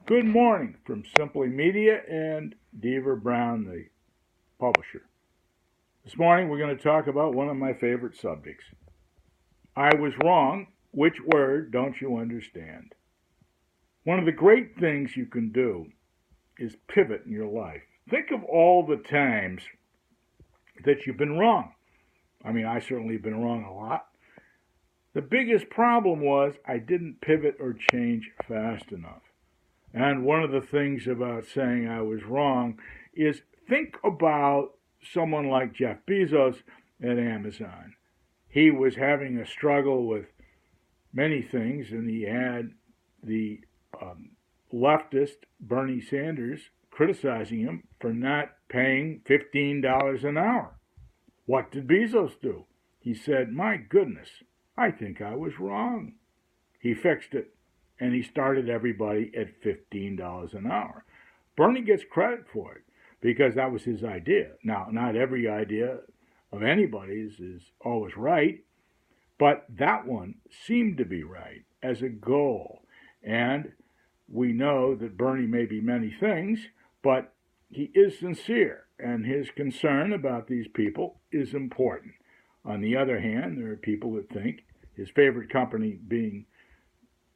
Good morning from Simply Media and Deaver Brown, the publisher. This morning we're going to talk about one of my favorite subjects. I was wrong. Which word don't you understand? One of the great things you can do is pivot in your life. Think of all the times that you've been wrong. I certainly have been wrong a lot. The biggest problem was I didn't pivot or change fast enough. And one of the things about saying I was wrong is think about someone like Jeff Bezos at Amazon. He was having a struggle with many things, and he had the leftist Bernie Sanders criticizing him for not paying $15 an hour. What did Bezos do? He said, "My goodness, I think I was wrong." He fixed it. And he started everybody at $15 an hour. Bernie gets credit for it because that was his idea. Now, not every idea of anybody's is always right, but that one seemed to be right as a goal. And we know that Bernie may be many things, but he is sincere, and his concern about these people is important. On the other hand, there are people that think his favorite company being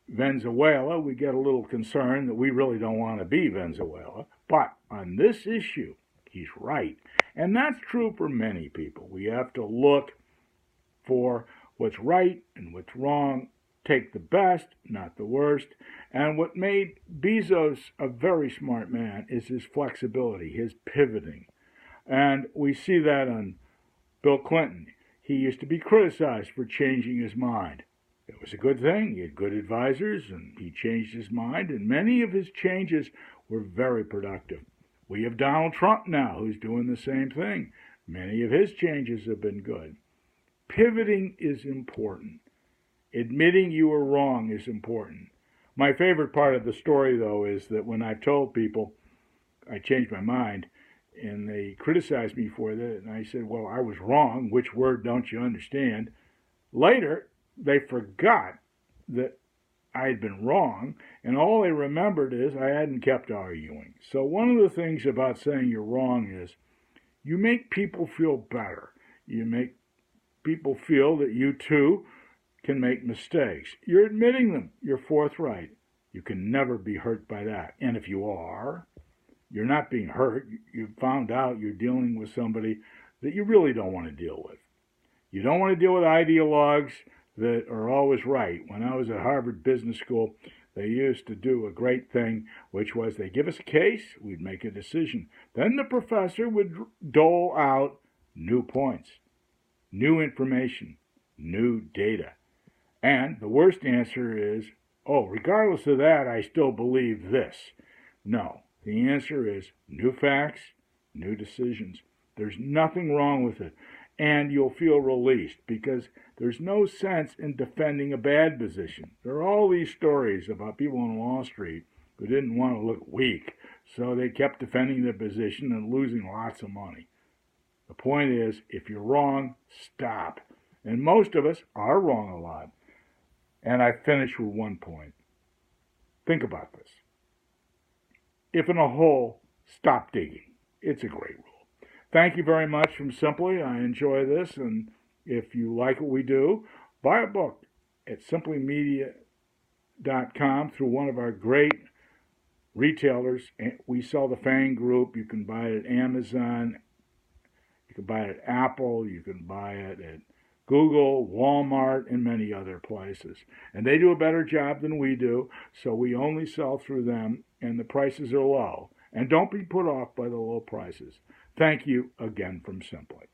Venezuela, we get a little concerned that we really don't want to be Venezuela. But on this issue, he's right. And that's true for many people. We have to look for what's right and what's wrong, take the best, not the worst. And what made Bezos a very smart man is his flexibility, his pivoting. And we see that on Bill Clinton. He used to be criticized for changing his mind. It was a good thing. He had good advisors, and he changed his mind, and many of his changes were very productive. We have Donald Trump now, who's doing the same thing. Many of his changes have been good. Pivoting is important. Admitting you were wrong is important. My favorite part of the story, though, is that when I've told people I changed my mind, and they criticized me for that, and I said, well, I was wrong. Which word don't you understand? Later, they forgot that I had been wrong, and all they remembered is I hadn't kept arguing. So one of the things about saying you're wrong is you make people feel better. You make people feel that you too can make mistakes. You're admitting them. You're forthright. You can never be hurt by that. And if you are, you're not being hurt. You found out you're dealing with somebody that you really don't want to deal with. You don't want to deal with ideologues that are always right. When I was at Harvard Business School, they used to do a great thing, which was they give us a case, we'd make a decision. Then the professor would dole out new points, new information, new data. And the worst answer is, oh, regardless of that, I still believe this. No, the answer is new facts, new decisions. There's nothing wrong with it. And you'll feel released because there's no sense in defending a bad position. There are all these stories about people on Wall Street who didn't want to look weak, so they kept defending their position and losing lots of money. The point is, if you're wrong, stop. And most of us are wrong a lot. And I finish with one point. Think about this. If in a hole, stop digging. It's a great rule. Thank you very much from Simply. I enjoy this, and if you like what we do, buy a book at simplymedia.com through one of our great retailers. We sell the Fang Group. You can buy it at Amazon. You can buy it at Apple. You can buy it at Google, Walmart, and many other places. And they do a better job than we do, so we only sell through them, and the prices are low. And don't be put off by the low prices. Thank you again from Simply.